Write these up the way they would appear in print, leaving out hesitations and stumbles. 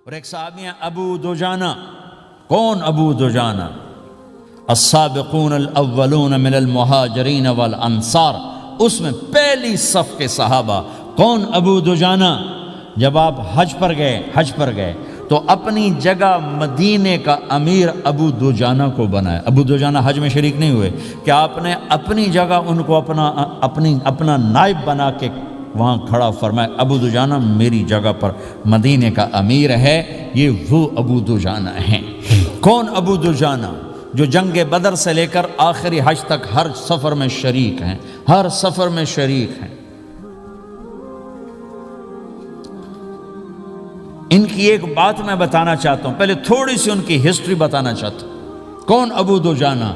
اور ایک صحابی ہیں ابو دجانہ. کون ابو دجانہ؟ السابقون الاولون من المہاجرین والانصار، اس میں پہلی صف کے صحابہ. کون ابو دجانہ؟ جب آپ حج پر گئے تو اپنی جگہ مدینے کا امیر ابو دجانہ کو بنایا. ابو دجانہ حج میں شریک نہیں ہوئے کہ آپ نے اپنی جگہ ان کو اپنا نائب بنا کے وہاں کھڑا فرمایا ابو دجانہ میری جگہ پر مدینے کا امیر ہے. یہ وہ ابو دجانہ ہیں. کون ابو دجانہ؟ جو جنگ بدر سے لے کر آخری حج تک ہر سفر میں شریک ہیں، ہر سفر میں شریک ہیں. ان کی ایک بات میں بتانا چاہتا ہوں، پہلے تھوڑی سی ان کی ہسٹری بتانا چاہتا ہوں. کون ابو دجانہ؟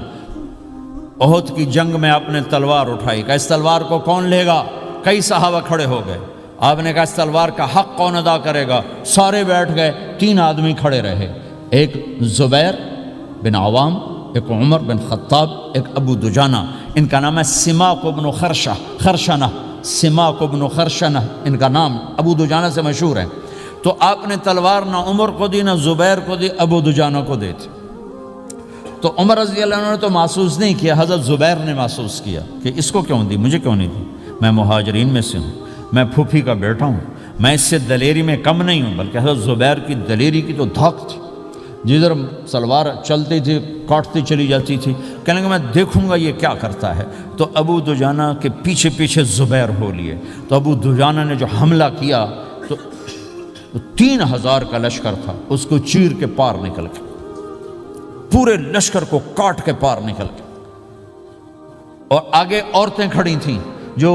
احد کی جنگ میں آپ نے تلوار اٹھائی، کہ اس تلوار کو کون لے گا؟ کئی صحابہ کھڑے ہو گئے. آپ نے کہا اس تلوار کا حق کون ادا کرے گا؟ سارے بیٹھ گئے. 3 آدمی کھڑے رہے، ایک زبیر بن عوام، ایک عمر بن خطاب، ایک ابو دجانہ. ان کا نام ہے سماک بن خرشنہ. سماک بن خرشنہ ان کا نام ابو دجانہ سے مشہور ہے. تو آپ نے تلوار نہ عمر کو دی، نہ زبیر کو دی، ابو دجانہ کو دی تھی. تو عمر رضی اللہ عنہ نے تو محسوس نہیں کیا، حضرت زبیر نے محسوس کیا کہ اس کو کیوں دی، مجھے کیوں نہیں دی. میں مہاجرین میں سے ہوں، میں پھوپھی کا بیٹا ہوں، میں اس سے دلیری میں کم نہیں ہوں. بلکہ حضرت زبیر کی دلیری کی تو دھاک تھی، جدھر سلوار چلتی تھی کاٹتی چلی جاتی تھی. کہنے کہ میں دیکھوں گا یہ کیا کرتا ہے. تو ابو دجانہ کے پیچھے پیچھے زبیر ہو لیے. تو ابو دجانہ نے جو حملہ کیا تو 3000 کا لشکر تھا، اس کو چیر کے پار نکل گئے، پورے لشکر کو کاٹ کے پار نکل گئے. اور آگے عورتیں کھڑی تھیں جو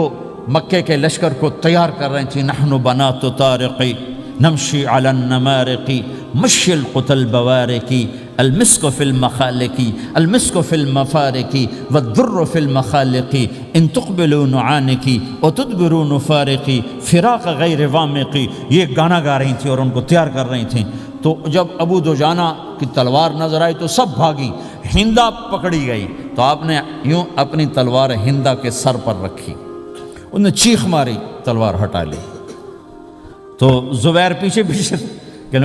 مکے کے لشکر کو تیار کر رہی تھیں. نحن بنات طارقی نمشی علی النمارقی مشی القتل بوارقی المسک فی المخالقی المسک فی المفارقی والدر فی المخالقی ان تقبلوا نعانقی وتدبروا نفارقی فراق غیر وامقی. یہ گانا گا رہی تھیں اور ان کو تیار کر رہی تھیں. تو جب ابو دجانہ کی تلوار نظر آئی تو سب بھاگی، ہندا پکڑی گئی. تو آپ نے یوں اپنی تلوار ہندا کے سر پر رکھی، انہوں نے چیخ ماری، تلوار ہٹا لی. تو زبیر پیچھے پیچھے کہ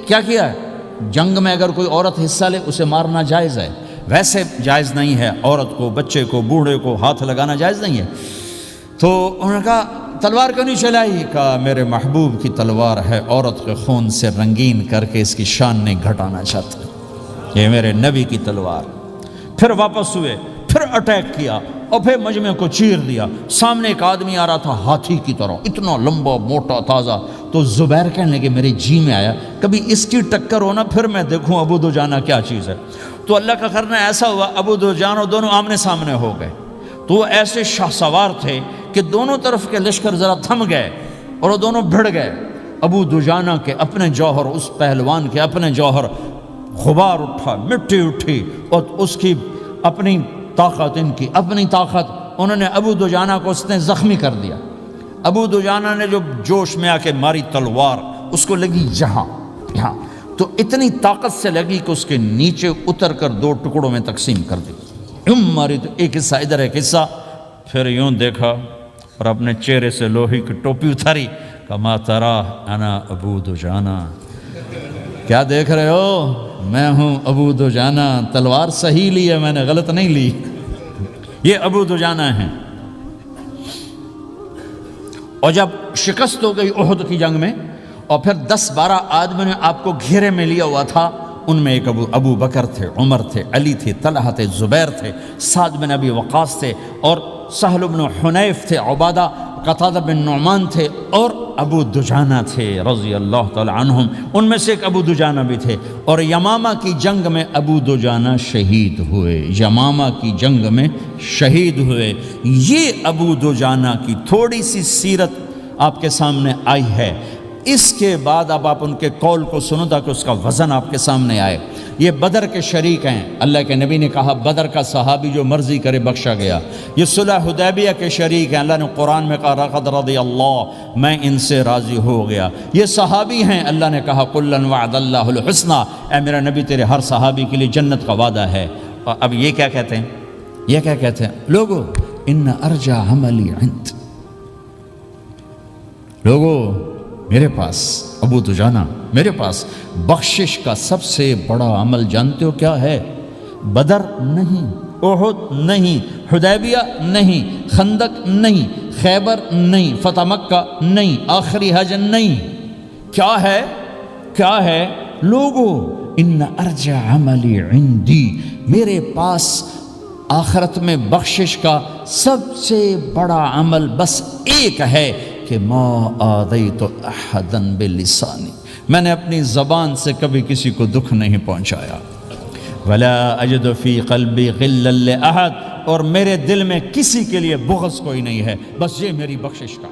کیا کیا ہے؟ جنگ میں اگر کوئی عورت حصہ لے اسے مارنا جائز ہے، ویسے جائز نہیں ہے، عورت کو، بچے کو، بوڑھے کو ہاتھ لگانا جائز نہیں ہے. تو انہوں نے کہا تلوار کیوں نہیں چلائی؟ کہا میرے محبوب کی تلوار ہے، عورت کے خون سے رنگین کر کے اس کی شان نہیں گھٹانا چاہتا، یہ میرے نبی کی تلوار. پھر واپس ہوئے، پھر اٹیک کیا اور پھر مجمع کو چیر دیا. سامنے ایک آدمی آ رہا تھا ہاتھی کی طرح، اتنا لمبا موٹا تازہ. تو زبیر کہنے لگے میرے جی میں آیا کبھی اس کی ٹکر ہونا پھر میں دیکھوں ابو دجانہ کیا چیز ہے. تو اللہ کا کرنا ایسا ہوا ابو دجانہ دونوں آمنے سامنے ہو گئے. تو وہ ایسے شاہ سوار تھے کہ دونوں طرف کے لشکر ذرا تھم گئے اور وہ دونوں بھڑ گئے. ابو دجانہ کے اپنے جوہر، اس پہلوان کے اپنے جوہر، غبار اٹھا، مٹی اٹھی، اور اس کی اپنی طاقت، ان کی اپنی طاقت. انہوں نے ابو دجانہ کو اس نے زخمی کر دیا. ابو دجانہ نے جو جوش میں آ کے ماری تلوار، اس کو لگی یہاں، تو اتنی طاقت سے لگی کہ اس کے نیچے اتر کر 2 ٹکڑوں میں تقسیم کر دی. ماری تو ایک حصہ ادھر، ایک حصہ. پھر یوں دیکھا اور اپنے چہرے سے لوہی کی ٹوپی اتاری. کما ترا انا ابو دجانہ، کیا دیکھ رہے ہو؟ میں ہوں ابو دجانہ. تلوار صحیح لی ہے میں نے، غلط نہیں لی. یہ ابو دجانہ ہیں. اور جب شکست ہو گئی احد کی جنگ میں، اور پھر 10-12 آدمی نے آپ کو گھیرے میں لیا ہوا تھا. ان میں ایک ابو بکر تھے، عمر تھے، علی تھے، طلحہ تھے، زبیر تھے، سعد بن ابی وقاص تھے، اور سہل بن حنیف تھے، عبادہ قتادہ بن نعمان تھے، اور ابو دجانہ تھے رضی اللہ تعالی عنہم. ان میں سے ایک ابو دجانہ بھی تھے. اور یمامہ کی جنگ میں ابو دجانہ شہید ہوئے. یمامہ کی جنگ میں شہید ہوئے. یہ ابو دجانہ کی تھوڑی سی سیرت آپ کے سامنے آئی ہے. اس کے بعد اب آپ ان کے قول کو سنو تاکہ اس کا وزن آپ کے سامنے آئے. یہ بدر کے شریک ہیں. اللہ کے نبی نے کہا بدر کا صحابی جو مرضی کرے بخشا گیا. یہ صلح حدیبیہ کے شریک ہیں. اللہ نے قرآن میں کہا لقد رضی اللہ، میں ان سے راضی ہو گیا. یہ صحابی ہیں. اللہ نے کہا کلا وعد اللہ الحسنى، اے میرا نبی تیرے ہر صحابی کے لیے جنت کا وعدہ ہے. اور اب یہ کیا کہتے ہیں؟ یہ کیا کہتے ہیں لوگو؟ ان ارجع عملی عند، لوگو میرے پاس ابو دجانہ میرے پاس بخشش کا سب سے بڑا عمل جانتے ہو کیا ہے؟ بدر نہیں، احد نہیں، حدیبیہ نہیں، خندق نہیں، خیبر نہیں، فتح مکہ نہیں، آخری حج نہیں. کیا ہے؟ کیا ہے؟ لوگو ان ارجع عملی عندی، میرے پاس آخرت میں بخشش کا سب سے بڑا عمل بس ایک ہے کہ ما آذیت احدا بلسانی، میں نے اپنی زبان سے کبھی کسی کو دکھ نہیں پہنچایا. ولا اجد فی قلبی غلا لاحد، اور میرے دل میں کسی کے لیے بغض کوئی نہیں ہے، بس یہ میری بخشش کا